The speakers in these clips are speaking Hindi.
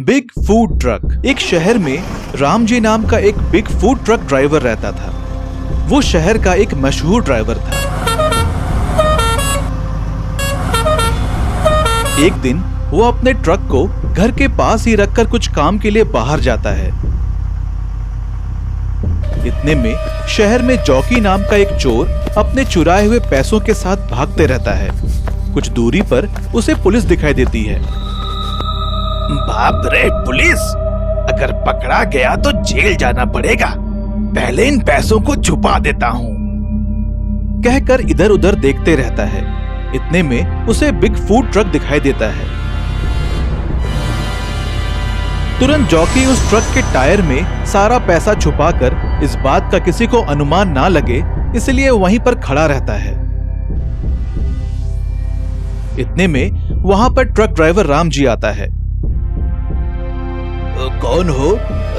Big food truck. एक शहर में राम जी नाम का एक बिग फूड ट्रक ड्राइवर रहता था। वो शहर का एक मशहूर ड्राइवर था। एक दिन वो अपने ट्रक को घर के पास ही रखकर कुछ काम के लिए बाहर जाता है। इतने में शहर में जॉकी नाम का एक चोर अपने चुराए हुए पैसों के साथ भागते रहता है। कुछ दूरी पर उसे पुलिस दिखाई देती है। बाप रे पुलिस, अगर पकड़ा गया तो जेल जाना पड़ेगा। पहले इन पैसों को छुपा देता हूँ, कहकर इधर उधर देखते रहता है। इतने में उसे बिग फूड ट्रक दिखाई देता है। तुरंत जॉकी उस ट्रक के टायर में सारा पैसा छुपाकर इस बात का किसी को अनुमान ना लगे, इसलिए वहीं पर खड़ा रहता है। इतने में वहां पर ट्रक ड्राइवर राम जी आता है। कौन हो?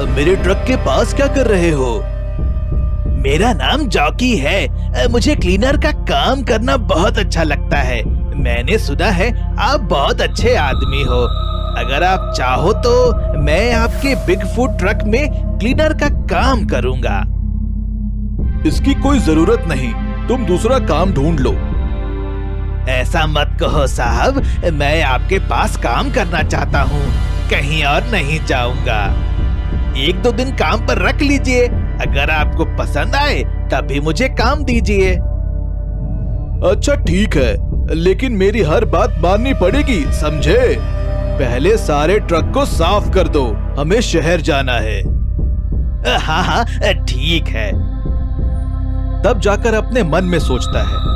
मेरे ट्रक के पास क्या कर रहे हो? मेरा नाम जॉकी है। मुझे क्लीनर का काम करना बहुत अच्छा लगता है। मैंने सुना है आप बहुत अच्छे आदमी हो। अगर आप चाहो तो मैं आपके बिग फूड ट्रक में क्लीनर का काम करूंगा। इसकी कोई जरूरत नहीं, तुम दूसरा काम ढूंढ लो। ऐसा मत कहो साहब, मैं आपके पास काम करना चाहता हूँ, कहीं और नहीं जाऊंगा। एक दो दिन काम पर रख लीजिए, अगर आपको पसंद आए तभी मुझे काम दीजिए। अच्छा ठीक है, लेकिन मेरी हर बात माननी पड़ेगी, समझे? पहले सारे ट्रक को साफ कर दो, हमें शहर जाना है। हाँ हाँ ठीक है। तब जाकर अपने मन में सोचता है,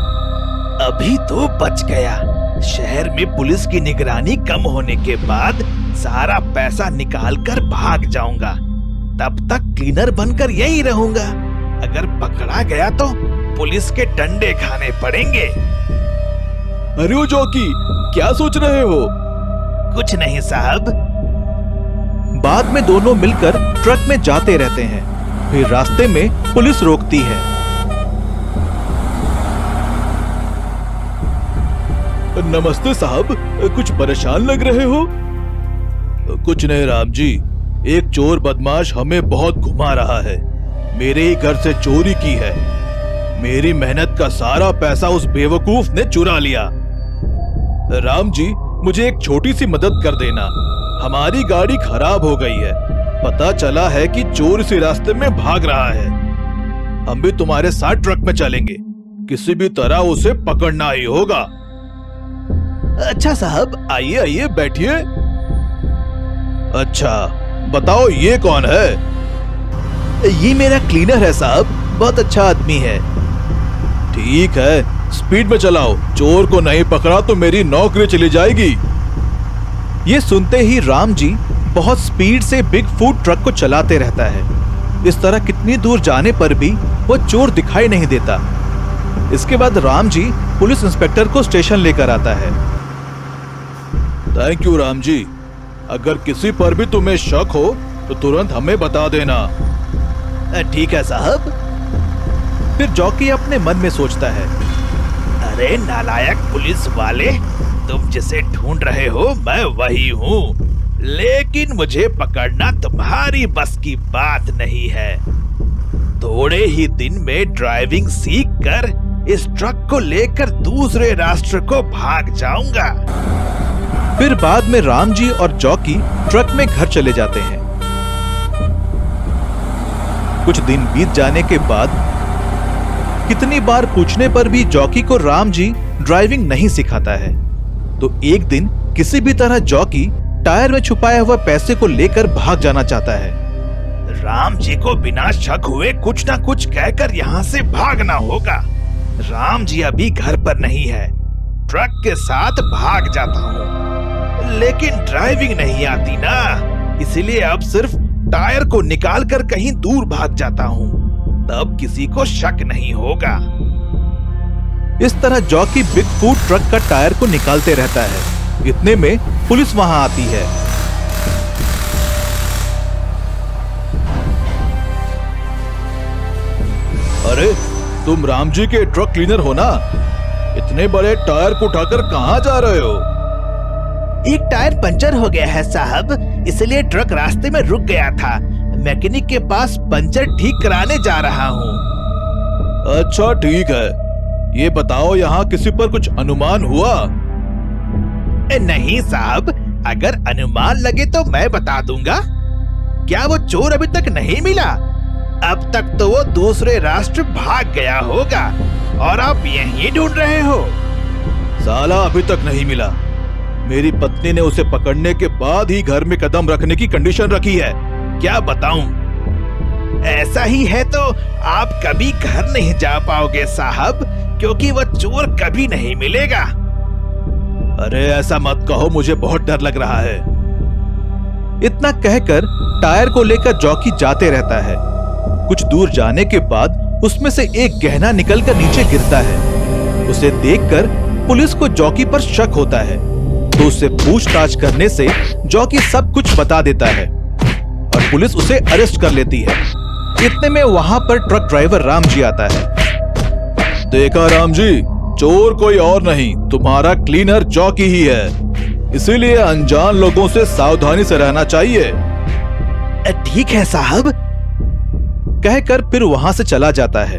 अभी तो बच गया। शहर में पुलिस की निगरानी कम होने के बाद सारा पैसा निकालकर भाग जाऊंगा। तब तक क्लीनर बनकर यही रहूंगा। अगर पकड़ा गया तो पुलिस के डंडे खाने पड़ेंगे। अरे ओ जॉकी, क्या सोच रहे हो? कुछ नहीं साहब। बाद में दोनों मिलकर ट्रक में जाते रहते हैं। फिर रास्ते में पुलिस रोकती है। नमस्ते साहब, कुछ परेशान लग रहे हो? कुछ नहीं राम जी, एक चोर बदमाश हमें बहुत घुमा रहा है। मेरे ही घर से चोरी की है। मेरी मेहनत का सारा पैसा उस बेवकूफ ने चुरा लिया। राम जी, मुझे एक छोटी सी मदद कर देना। हमारी गाड़ी खराब हो गई है। पता चला है कि चोर इसी रास्ते में भाग रहा है। हम भी तुम्हारे साथ ट्रक में चलेंगे। किसी भी तरह उसे पकड़ना ही होगा। अच्छा साहब, आइए आइए बैठिए। अच्छा बताओ, ये कौन है? ये मेरा क्लीनर है साहब, बहुत अच्छा आदमी है। ठीक है, स्पीड में चलाओ। चोर को नहीं पकड़ा तो मेरी नौकरी चली जाएगी। ये सुनते ही राम जी बहुत स्पीड से बिग फूड ट्रक को चलाते रहता है। इस तरह कितनी दूर जाने पर भी वो चोर दिखाई नहीं देता। इसके बाद राम जी पुलिस इंस्पेक्टर को स्टेशन लेकर आता है। Thank you Ram ji. अगर किसी पर भी तुम्हें शक हो तो तुरंत हमें बता देना। ठीक है साहब। फिर जॉकी अपने मन में सोचता है, अरे नालायक पुलिस वाले, तुम जिसे ढूंढ रहे हो मैं वही हूँ, लेकिन मुझे पकड़ना तुम्हारी बस की बात नहीं है। थोड़े ही दिन में ड्राइविंग सीख कर इस ट्रक को लेकर दूसरे राष्ट्र को भाग जाऊंगा। फिर बाद में राम जी और जॉकी ट्रक में घर चले जाते हैं। कुछ दिन बीत जाने के बाद कितनी बार पूछने पर भी जॉकी को राम जी ड्राइविंग नहीं सिखाता है। तो एक दिन किसी भी तरह जॉकी टायर में छुपाया हुआ पैसे को लेकर भाग जाना चाहता है। राम जी को बिना शक हुए कुछ ना कुछ कहकर यहाँ से भागना होगा। राम जी अभी घर पर नहीं है। ट्रक के साथ भाग जाता हूँ, लेकिन ड्राइविंग नहीं आती ना, इसलिए अब सिर्फ टायर को निकालकर कहीं दूर भाग जाता हूँ, तब किसी को शक नहीं होगा। इस तरह जॉकी बिग फूड ट्रक का टायर को निकालते रहता है। इतने में पुलिस वहां आती है। अरे तुम राम जी के ट्रक क्लीनर हो ना? इतने बड़े टायर को उठाकर कहां जा रहे हो? एक टायर पंचर हो गया है साहब, इसलिए ट्रक रास्ते में रुक गया था। मैकेनिक के पास पंचर ठीक कराने जा रहा हूँ। अच्छा ठीक है, ये बताओ यहाँ किसी पर कुछ अनुमान हुआ? नहीं साहब, अगर अनुमान लगे तो मैं बता दूंगा। क्या वो चोर अभी तक नहीं मिला? अब तक तो वो दूसरे राष्ट्र भाग गया होगा और आप यहीं ढूंढ रहे हो। साला अभी तक नहीं मिला। मेरी पत्नी ने उसे पकड़ने के बाद ही घर में कदम रखने की कंडीशन रखी है। क्या बताऊं? ऐसा ही है तो आप कभी घर नहीं जा पाओगे साहब, क्योंकि वह चोर कभी नहीं मिलेगा। अरे ऐसा मत कहो, मुझे बहुत डर लग रहा है। इतना कहकर टायर को लेकर जॉकी जाते रहता है। कुछ दूर जाने के बाद उसमें से एक गहना निकलकर नीचे गिरता है। उसे देखकर पुलिस को जॉकी पर शक होता है, तो उससे पूछताछ करने से जॉकी सब कुछ बता देता है और पुलिस उसे अरेस्ट कर लेती है। इतने में वहां पर ट्रक ड्राइवर राम जी आता है। देखा राम जी, चोर कोई और नहीं, तुम्हारा क्लीनर जॉकी ही है। इसीलिए अनजान लोगों से सावधानी से रहना चाहिए। ठीक है साहब, कहकर फिर वहां से चला जाता है।